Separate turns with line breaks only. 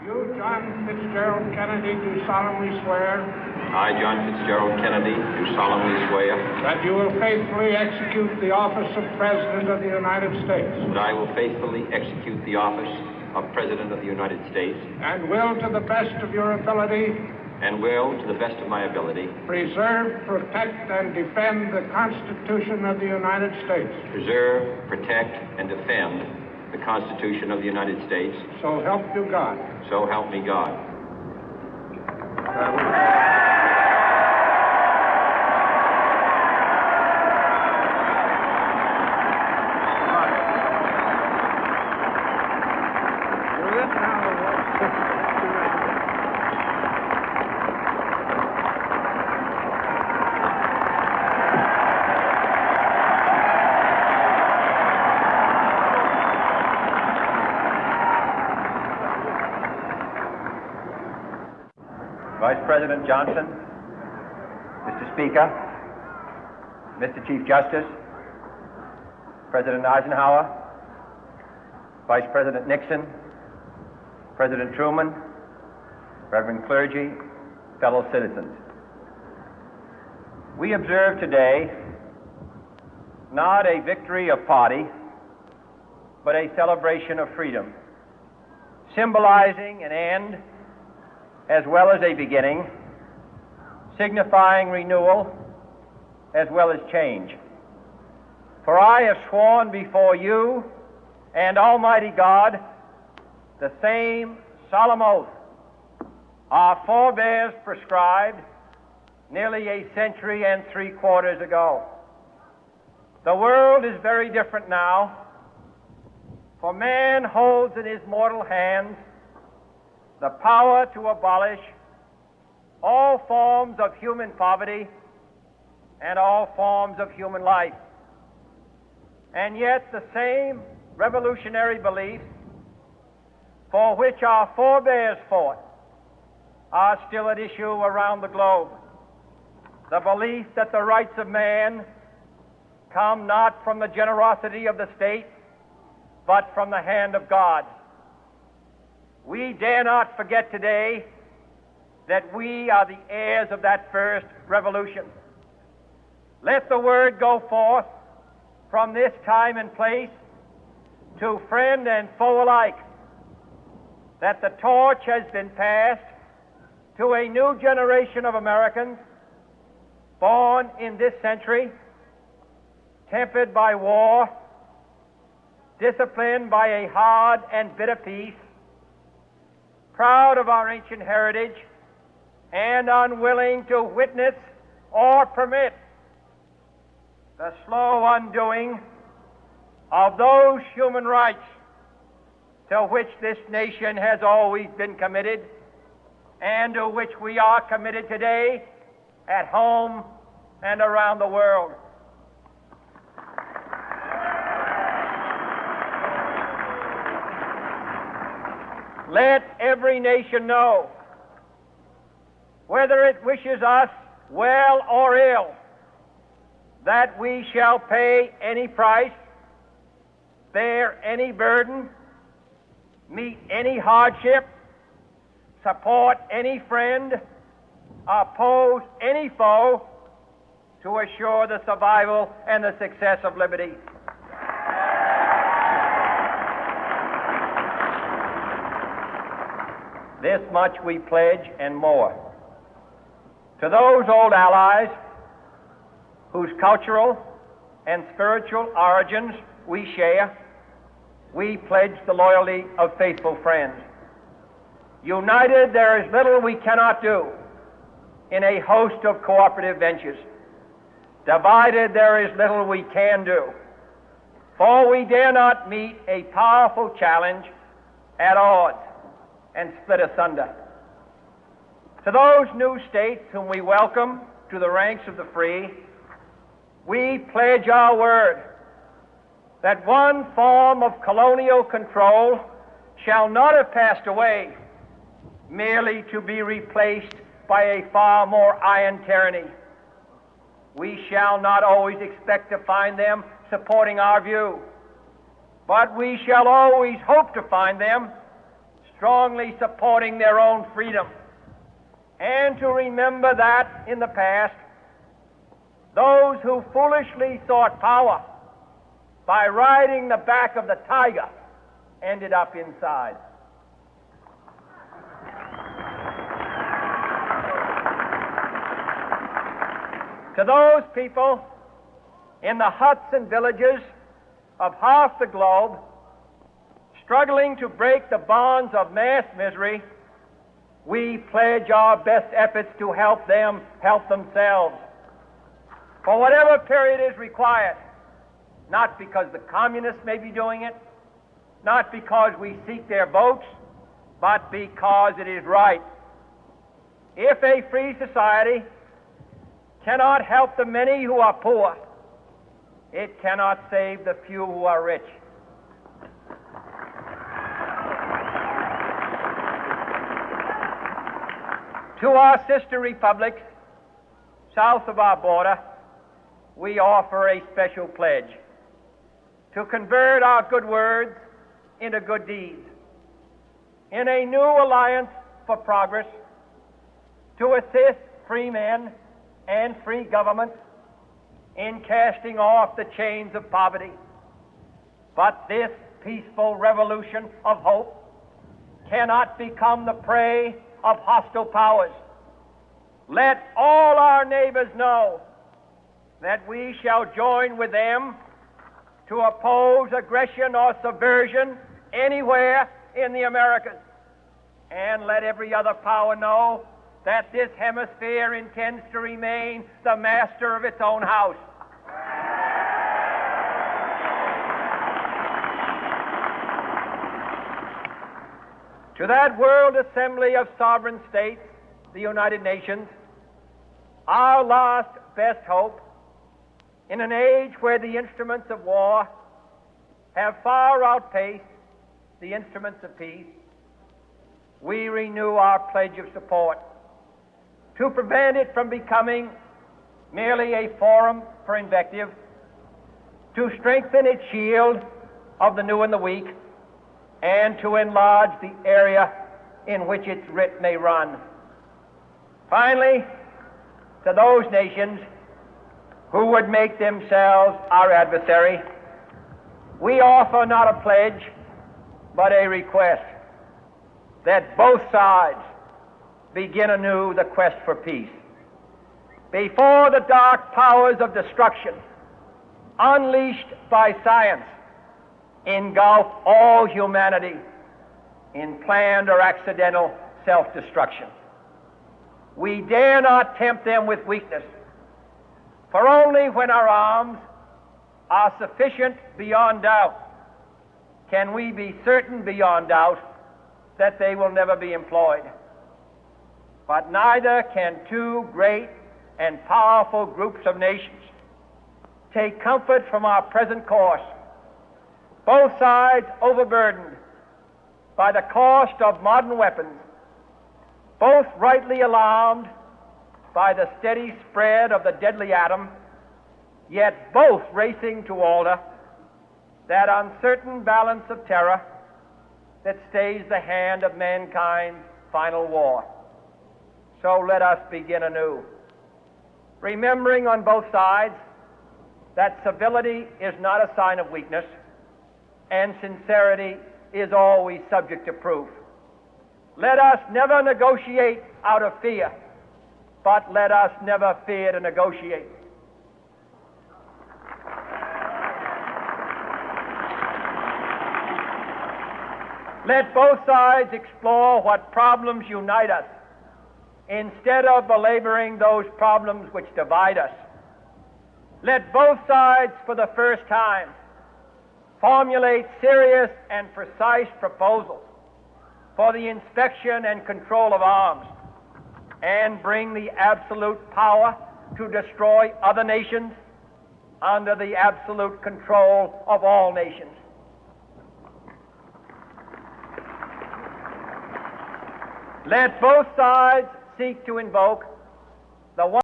You, John Fitzgerald Kennedy, do solemnly swear.
I, John Fitzgerald Kennedy, do solemnly swear.
That you will faithfully execute the office of President of the United States.
That I will faithfully execute the office of President of the United States.
And will, to the best of your ability.
And will, to the best of my ability.
Preserve, protect, and defend the Constitution of the United States.
Preserve, protect, and defend the Constitution of the United States.
So help you God.
So help me God.
Vice President Johnson, Mr. Speaker, Mr. Chief Justice, President Eisenhower, Vice President Nixon, President Truman, Reverend clergy, fellow citizens. We observe today not a victory of party, but a celebration of freedom, symbolizing an end as well as a beginning, signifying renewal as well as change. For I have sworn before you and Almighty God the same solemn oath our forebears prescribed nearly a century and 3/4 ago. The world is very different now, for man holds in his mortal hands the power to abolish all forms of human poverty and all forms of human life. And yet the same revolutionary beliefs for which our forebears fought are still at issue around the globe. The belief that the rights of man come not from the generosity of the state, but from the hand of God. We dare not forget today that we are the heirs of that first revolution. Let the word go forth from this time and place to friend and foe alike that the torch has been passed to a new generation of Americans born in this century, tempered by war, disciplined by a hard and bitter peace, proud of our ancient heritage, and unwilling to witness or permit the slow undoing of those human rights to which this nation has always been committed and to which we are committed today at home and around the world. Let every nation know, whether it wishes us well or ill, that we shall pay any price, bear any burden, meet any hardship, support any friend, oppose any foe to assure the survival and the success of liberty. This much we pledge and more. To those old allies whose cultural and spiritual origins we share, we pledge the loyalty of faithful friends. United, there is little we cannot do in a host of cooperative ventures. Divided, there is little we can do, for we dare not meet a powerful challenge at odds and split asunder. To those new states whom we welcome to the ranks of the free, we pledge our word that one form of colonial control shall not have passed away, merely to be replaced by a far more iron tyranny. We shall not always expect to find them supporting our view, but we shall always hope to find them strongly supporting their own freedom, and to remember that in the past, those who foolishly sought power by riding the back of the tiger ended up inside. To those people in the huts and villages of half the globe struggling to break the bonds of mass misery, we pledge our best efforts to help them help themselves for whatever period is required, not because the communists may be doing it, not because we seek their votes, but because it is right. If a free society cannot help the many who are poor, it cannot save the few who are rich. To our sister republics south of our border, we offer a special pledge to convert our good words into good deeds, in a new alliance for progress, to assist free men and free governments in casting off the chains of poverty. But this peaceful revolution of hope cannot become the prey of hostile powers. Let all our neighbors know that we shall join with them to oppose aggression or subversion anywhere in the Americas. And let every other power know that this hemisphere intends to remain the master of its own house. To that World Assembly of Sovereign States, the United Nations, our last best hope, in an age where the instruments of war have far outpaced the instruments of peace, we renew our pledge of support to prevent it from becoming merely a forum for invective, to strengthen its shield of the new and the weak, and to enlarge the area in which its writ may run. Finally, to those nations who would make themselves our adversary, we offer not a pledge, but a request that both sides begin anew the quest for peace. Before the dark powers of destruction, unleashed by science, engulf all humanity in planned or accidental self-destruction, we dare not tempt them with weakness, for only when our arms are sufficient beyond doubt can we be certain beyond doubt that they will never be employed. But neither can two great and powerful groups of nations take comfort from our present course, both sides overburdened by the cost of modern weapons, both rightly alarmed by the steady spread of the deadly atom, yet both racing to alter that uncertain balance of terror that stays the hand of mankind's final war. So let us begin anew, remembering on both sides that civility is not a sign of weakness, and sincerity is always subject to proof. Let us never negotiate out of fear, but let us never fear to negotiate. Let both sides explore what problems unite us, instead of belaboring those problems which divide us. Let both sides, for the first time, formulate serious and precise proposals for the inspection and control of arms, and bring the absolute power to destroy other nations under the absolute control of all nations. Let both sides seek to invoke the one